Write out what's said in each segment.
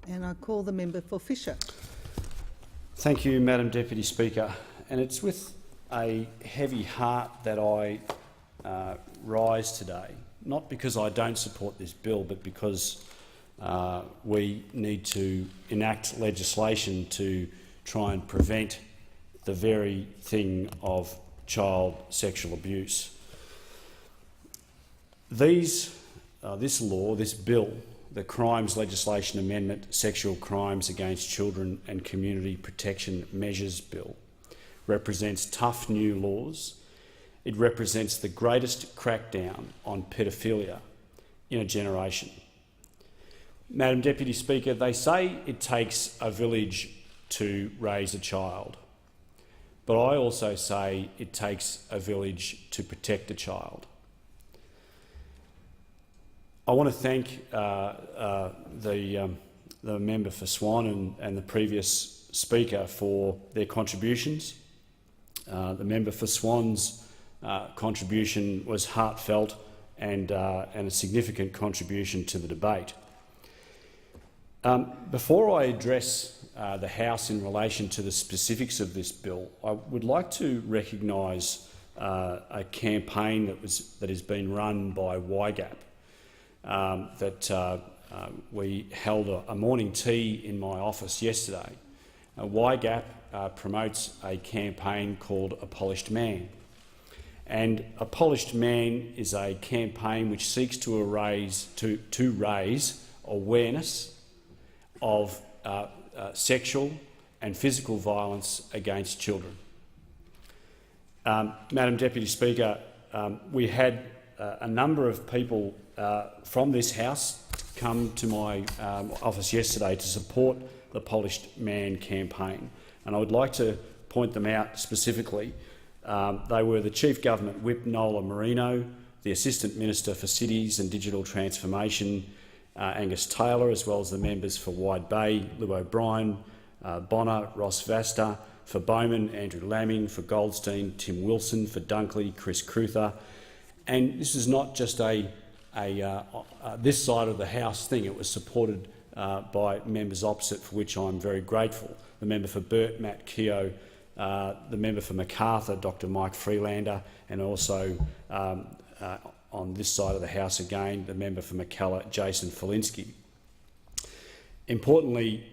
And I call the member for Fisher. Thank you, Madam Deputy Speaker. And it's with a heavy heart that I rise today, not because I don't support this bill, but because we need to enact legislation to try and prevent the very thing of child sexual abuse. This bill, the Crimes Legislation Amendment, Sexual Crimes Against Children and Community Protection Measures Bill, represents tough new laws. It represents the greatest crackdown on paedophilia in a generation. Madam Deputy Speaker, they say it takes a village to raise a child, but I also say it takes a village to protect a child. I want to thank the member for Swan and the previous speaker for their contributions. The member for Swan's contribution was heartfelt and a significant contribution to the debate. Before I address the House in relation to the specifics of this bill, I would like to recognise a campaign that has been run by YGAP. We held a morning tea in my office yesterday. YGAP promotes a campaign called A Polished Man. And A Polished Man is a campaign which seeks to raise awareness of sexual and physical violence against children. Madam Deputy Speaker, we had a number of people from this House come to my office yesterday to support the Polished Man campaign, and I would like to point them out specifically. They were the Chief Government Whip, Nola Marino, the Assistant Minister for Cities and Digital Transformation, Angus Taylor, as well as the members for Wide Bay, Lou O'Brien, Bonner, Ross Vasta, for Bowman, Andrew Lamming, for Goldstein, Tim Wilson, for Dunkley, Chris Cruther. And this is not just this side of the House thing. It was supported by members opposite, for which I'm very grateful. The member for Burt, Matt Keogh, the member for Macarthur, Dr Mike Freelander, and also on this side of the House again, the member for McKellar, Jason Falinsky. Importantly,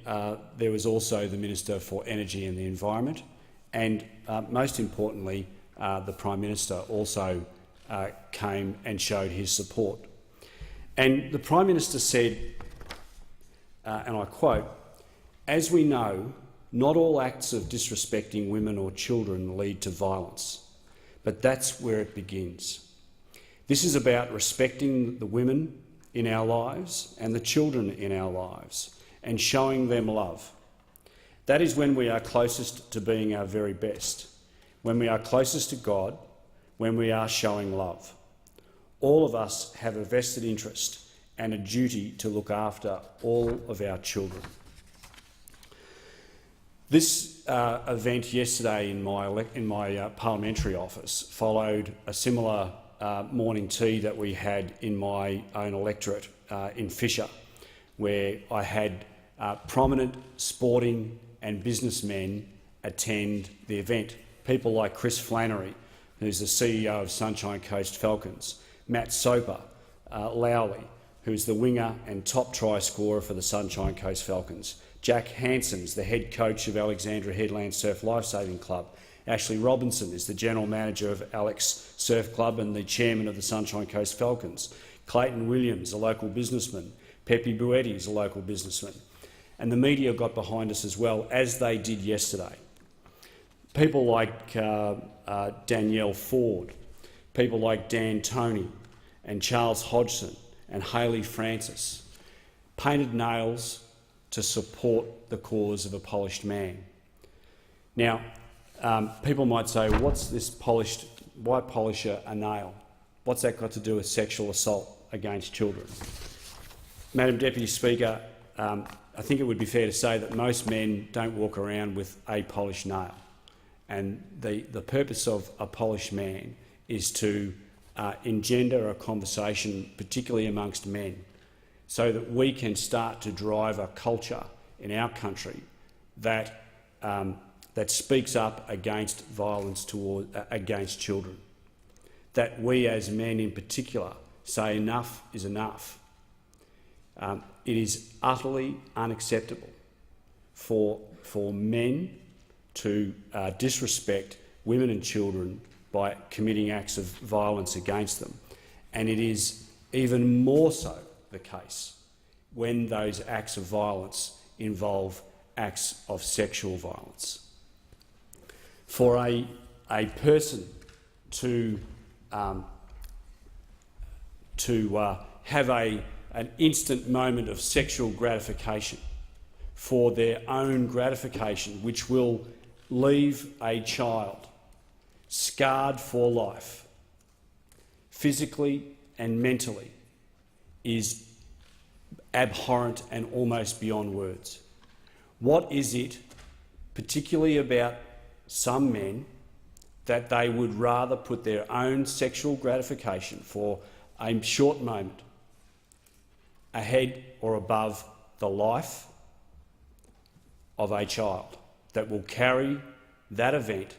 there was also the Minister for Energy and the Environment, and most importantly, the Prime Minister also came and showed his support. And the Prime Minister said, and I quote, "As we know, not all acts of disrespecting women or children lead to violence, but that's where it begins. This is about respecting the women in our lives and the children in our lives and showing them love. That is when we are closest to being our very best, when we are closest to God, when we are showing love. All of us have a vested interest and a duty to look after all of our children." This event yesterday in my parliamentary office followed a similar morning tea that we had in my own electorate in Fisher, where I had prominent sporting and businessmen attend the event. People like Chris Flannery, who's the CEO of Sunshine Coast Falcons, Matt Soper Lowley, who's the winger and top try scorer for the Sunshine Coast Falcons, Jack Hanson's the head coach of Alexandra Headland Surf Lifesaving Club. Ashley Robinson is the general manager of Alex Surf Club and the chairman of the Sunshine Coast Falcons. Clayton Williams, a local businessman. Pepe Buetti is a local businessman. And the media got behind us as well, as they did yesterday. People like Danielle Ford, people like Dan Toney and Charles Hodgson and Hayley Francis painted nails to support the cause of A Polished Man. Now, people might say, what's this polished, why polish a nail? What's that got to do with sexual assault against children? Madam Deputy Speaker, I think it would be fair to say that most men don't walk around with a polished nail. And the purpose of A Polished Man is to engender a conversation, particularly amongst men, so that we can start to drive a culture in our country that, that speaks up against violence against children. That we as men in particular say enough is enough. It is utterly unacceptable for men to disrespect women and children by committing acts of violence against them. And it is even more so the case when those acts of violence involve acts of sexual violence. For a person to have an instant moment of sexual gratification for their own gratification, which will leave a child scarred for life, physically and mentally, is abhorrent and almost beyond words. What is it, particularly about some men, that they would rather put their own sexual gratification for a short moment ahead or above the life of a child that will carry that event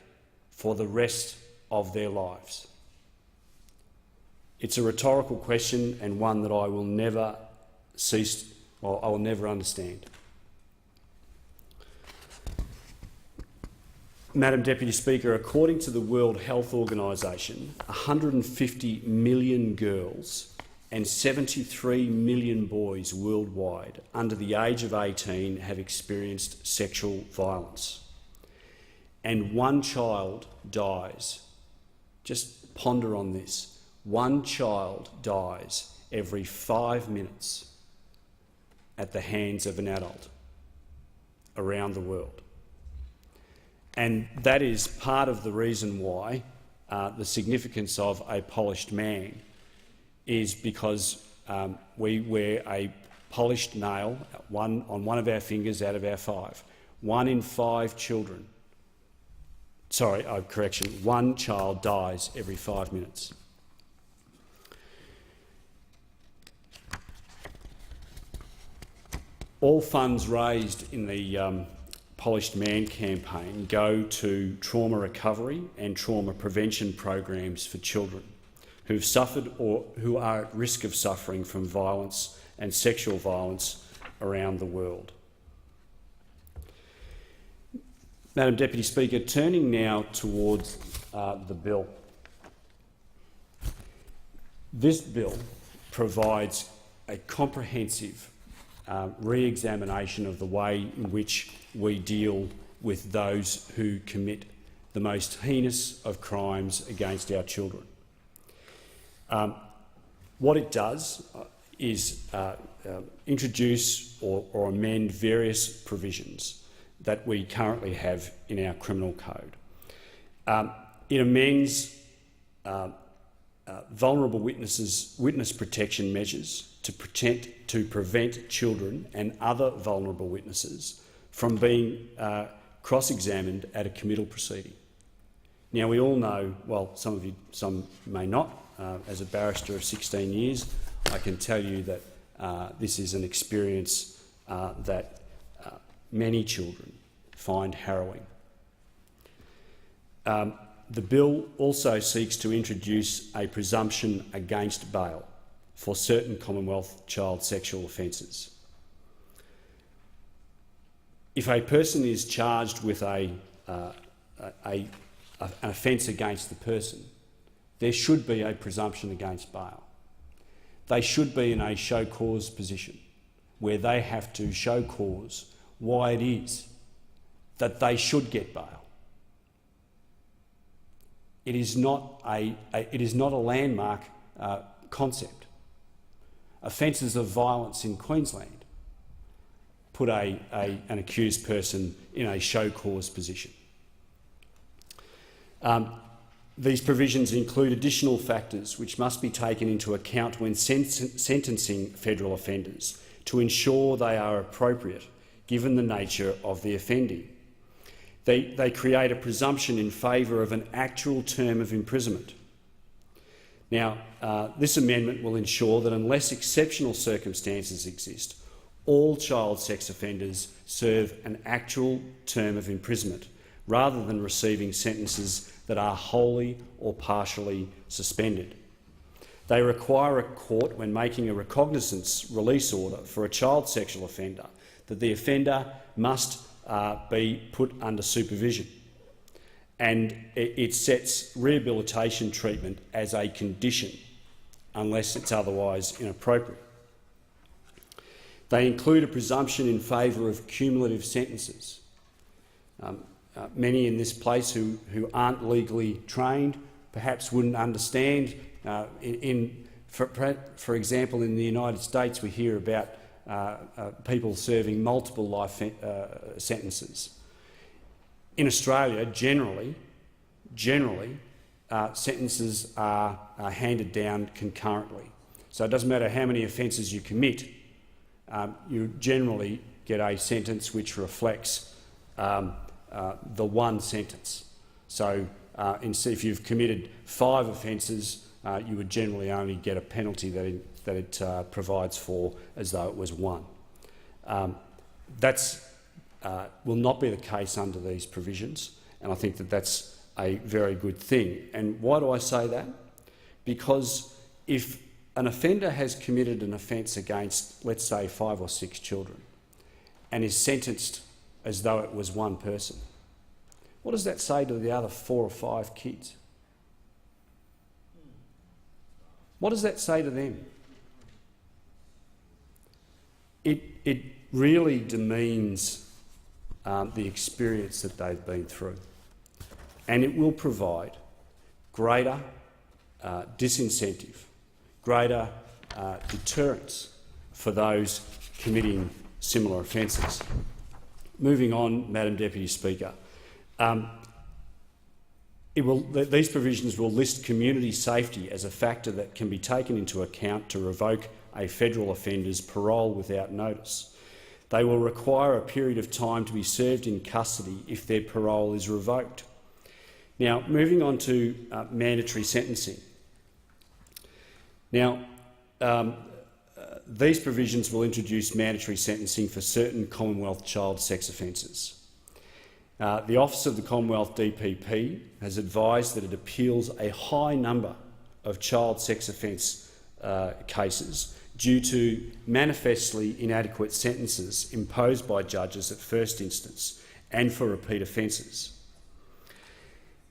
for the rest of their lives? It's a rhetorical question, and one that I will never cease, or I will never understand. Madam Deputy Speaker, according to the World Health Organisation, 150 million girls and 73 million boys worldwide under the age of 18 have experienced sexual violence. And one child dies. Just ponder on this. One child dies every 5 minutes at the hands of an adult around the world. And that is part of the reason why the significance of a polished man is because we wear a polished nail on one of our fingers out of our 5. 1 in 5 children, one child dies every 5 minutes. All funds raised in the Polished Man campaign go to trauma recovery and trauma prevention programs for children who've suffered or who are at risk of suffering from violence and sexual violence around the world. Madam Deputy Speaker, turning now towards the bill. This bill provides a comprehensive re-examination of the way in which we deal with those who commit the most heinous of crimes against our children. What it does is introduce or amend various provisions that we currently have in our criminal code. It amends vulnerable witness protection measures to prevent children and other vulnerable witnesses from being cross-examined at a committal proceeding. Now, we all know, well, some may not. As a barrister of 16 years, I can tell you that this is an experience that many children find harrowing. The bill also seeks to introduce a presumption against bail for certain Commonwealth child sexual offences. If a person is charged with an offence against the person, there should be a presumption against bail. They should be in a show cause position where they have to show cause why it is that they should get bail. It is not a landmark concept. Offences of violence in Queensland put an accused person in a show cause position. These provisions include additional factors which must be taken into account when sentencing federal offenders to ensure they are appropriate given the nature of the offending. They create a presumption in favour of an actual term of imprisonment. Now, this amendment will ensure that unless exceptional circumstances exist, all child sex offenders serve an actual term of imprisonment rather than receiving sentences that are wholly or partially suspended. They require a court, when making a recognizance release order for a child sexual offender, that the offender must be put under supervision, and it sets rehabilitation treatment as a condition unless it's otherwise inappropriate. They include a presumption in favour of cumulative sentences. Many in this place who aren't legally trained perhaps wouldn't understand. For example, in the United States we hear about people serving multiple life sentences. In Australia, generally, sentences are handed down concurrently. So it doesn't matter how many offences you commit, you generally get a sentence which reflects the one sentence. So if you've committed 5 offences, you would generally only get a penalty that it provides for as though it was 1. That will not be the case under these provisions, and I think that that's a very good thing. And why do I say that? Because if an offender has committed an offence against, let's say, 5 or 6 children and is sentenced as though it was 1 person, what does that say to the other 4 or 5 kids? What does that say to them? It really demeans the experience that they've been through, and it will provide greater disincentive, greater deterrence for those committing similar offences. Moving on, Madam Deputy Speaker, these provisions will list community safety as a factor that can be taken into account to revoke a federal offender's parole without notice. They will require a period of time to be served in custody if their parole is revoked. Now, moving on to mandatory sentencing. Now, these provisions will introduce mandatory sentencing for certain Commonwealth child sex offences. The Office of the Commonwealth DPP has advised that it appeals a high number of child sex offence cases due to manifestly inadequate sentences imposed by judges at first instance and for repeat offences.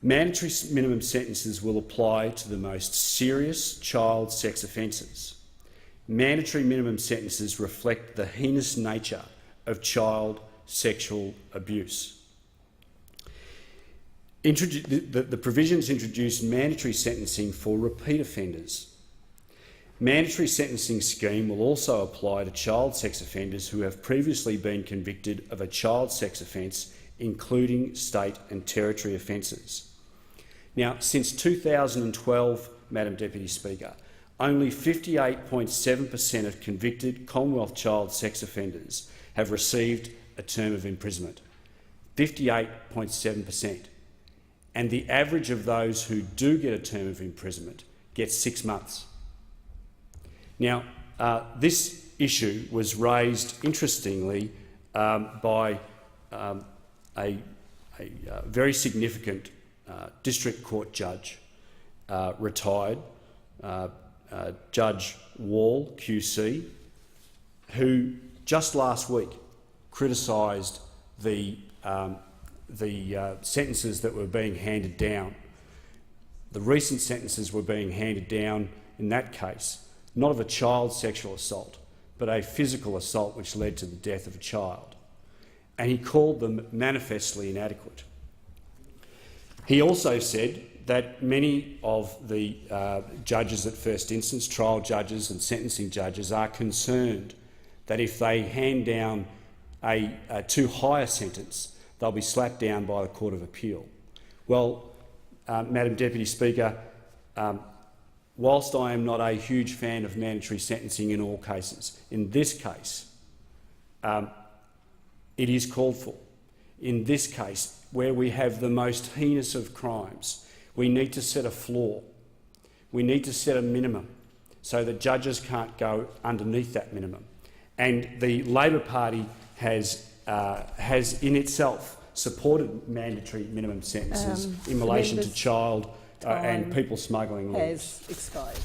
Mandatory minimum sentences will apply to the most serious child sex offences. Mandatory minimum sentences reflect the heinous nature of child sexual abuse. The provisions introduce mandatory sentencing for repeat offenders. Mandatory sentencing scheme will also apply to child sex offenders who have previously been convicted of a child sex offence, including state and territory offences. Now, since 2012, Madam Deputy Speaker, only 58.7% of convicted Commonwealth child sex offenders have received a term of imprisonment. 58.7%. And the average of those who do get a term of imprisonment gets 6 months. Now, this issue was raised, interestingly, by a very significant district court judge, retired, Judge Wall, QC, who just last week criticised the sentences that were being handed down. The recent sentences were being handed down in that case, not of a child sexual assault, but a physical assault which led to the death of a child. And he called them manifestly inadequate. He also said that many of the judges at first instance, trial judges and sentencing judges, are concerned that if they hand down a too high a sentence, they'll be slapped down by the Court of Appeal. Well, Madam Deputy Speaker, whilst I am not a huge fan of mandatory sentencing in all cases, in this case it is called for. In this case, where we have the most heinous of crimes, we need to set a floor. We need to set a minimum so that judges can't go underneath that minimum. And the Labor Party has in itself supported mandatory minimum sentences in relation to child and people smoggling laws. Has expired.